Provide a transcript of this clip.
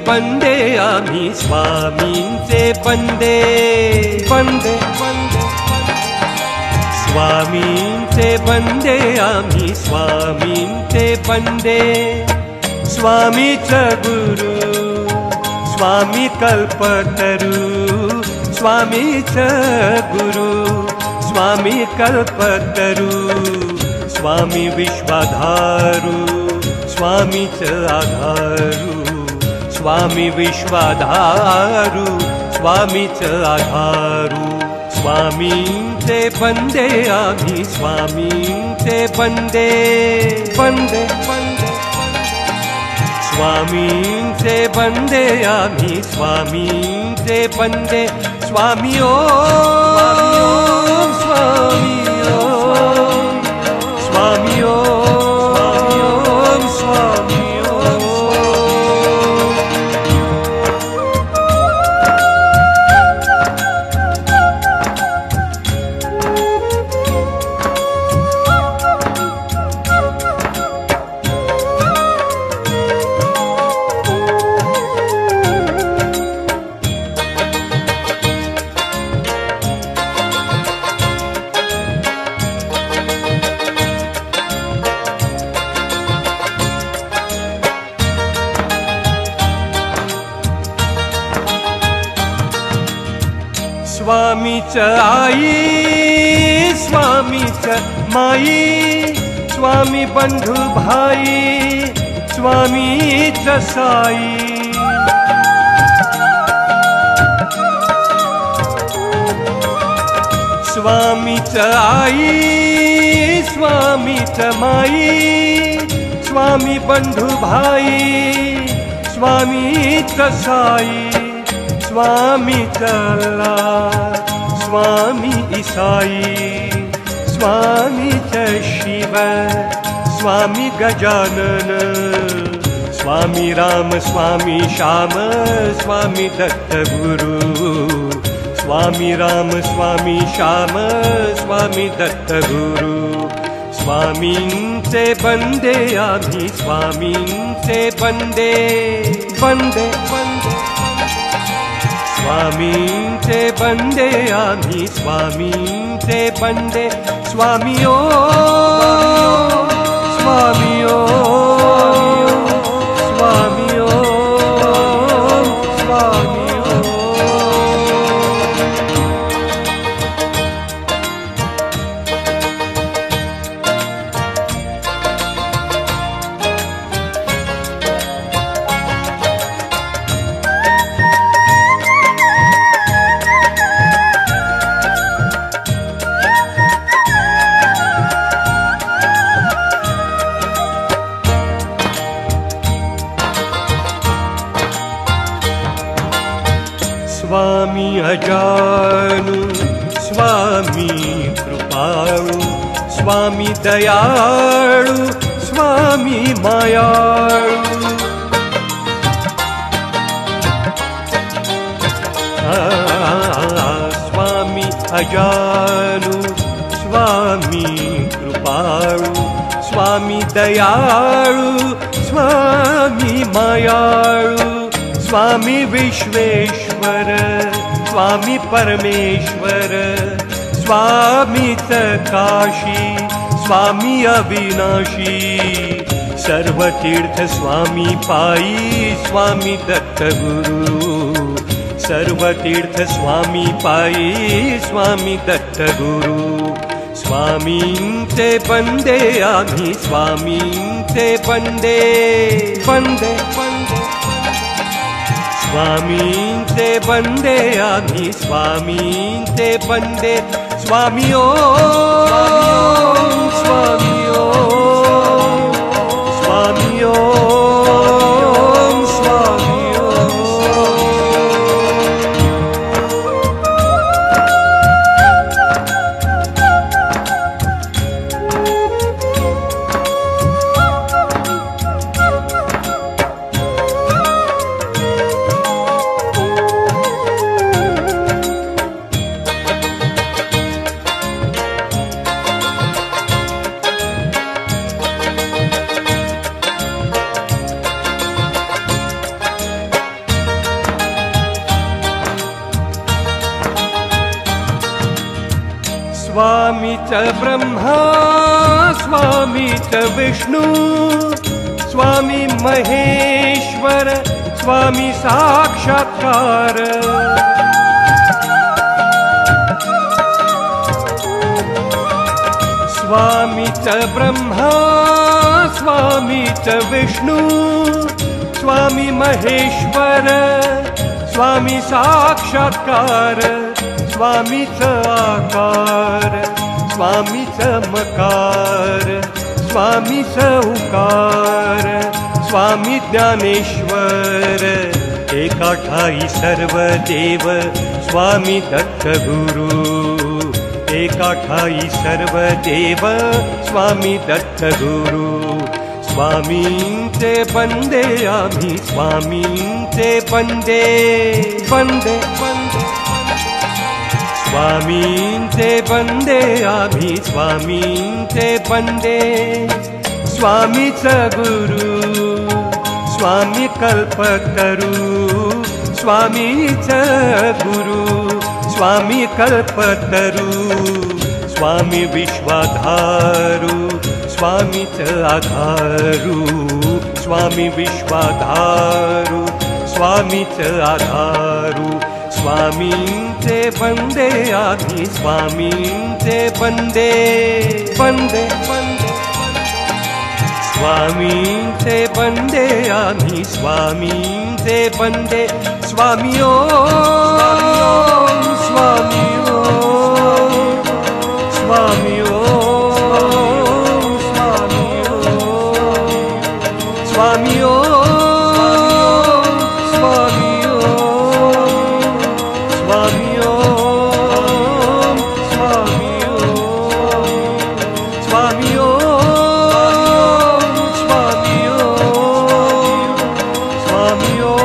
बंदे आम्ही स्वामींचे बंदे बंदे बंदे स्वामींचे बंदे आम्ही स्वामींचे बंदे स्वामीचा गुरु स्वामी कल्पतरू स्वामीचा गुरु स्वामी कल्पतरू स्वामी विश्वाधारू स्वामीचा आधारू स्वामी विश्वाधारू स्वामीचा आधारू स्वामींचे बंदे आम्ही स्वामींचे बंदे बंदे बंदे स्वामींचे बंदे आम्ही स्वामींचे बंदे स्वामी ओम स्वामी ओम स्वामी ओम स्वामी ओम स्वामीचा आई स्वामीचा माई स्वामी बंधु भाई स्वामीचा साई स्वामीचा आई स्वामीचा माई स्वामी बंधु भाई स्वामीचा साई स्वामी चला स्वामी ईसाई स्वामी शिव स्वामी गजानन स्वामी राम स्वामी श्याम स्वामी दत्त गुरु स्वामी राम स्वामी श्याम स्वामी दत्त गुरु स्वामींचे बंदे आम्ही स्वामींचे बंदे बंदे बंदे स्वामींचे बंदे आम्ही स्वामींचे बंदे स्वामी ओम स्वामी ओम स्वामी ओम स्वामी ओम स्वामी अजानु स्वामी कृपाळु स्वामी दयाळु स्वामी मायाळु स्वामी अजानु स्वामी कृपाळु स्वामी दयाळु स्वामी मायाळु स्वामी विश्वेश्वर स्वामी परमेश्वर स्वामी काशी स्वामी अविनाशी सर्व तीर्थ स्वामी पाई स्वामी दत्त गुरु सर्व तीर्थ स्वामी पाई स्वामी दत्त गुरु स्वामींचे बंदे आम्ही स्वामींचे बंदे बंदे बंदे स्वामींचे बंदे आम्ही स्वामींचे बंदे स्वामी ओम स्वामी ओम स्वामी ओम स्वामी ओम स्वामी च ब्रह्मा स्वामी च विष्णु स्वामी महेश्वर स्वामी साक्षात्कार स्वामी च ब्रह्मा स्वामी च विष्णु स्वामी महेश्वर स्वामी साक्षात्कार स्वामी च आकार स्वामी च मकार स्वामी च उकार स्वामी ज्ञानेश्वर एका ठाई सर्व देव स्वामी दत्त गुरु एका ठाई सर्व देव स्वामी दत्त गुरु स्वामींचे बंदे आम्ही स्वामींचे बंदे बंदे बंदे स्वामींचे बंदे आम्ही स्वामींचे बंदे स्वामीच गुरु स्वामी कल्पतरू स्वामीच गुरु स्वामी कल्पतरू स्वामी विश्वाधारू स्वामीच आधारू स्वामी विश्वाधारू स्वामीच आधारू स्वामींचे बंदे आम्ही स्वामींचे बंदे बंदे बंदे स्वामींचे बंदे आम्ही स्वामींचे बंदे स्वामी ओम स्वामी ओम स्वामी ओम स्वामी ओम स्वामी ओम स्वामी ओम स्वामी ओम स्वामी ओम स्वामी ओम स्वामी ओम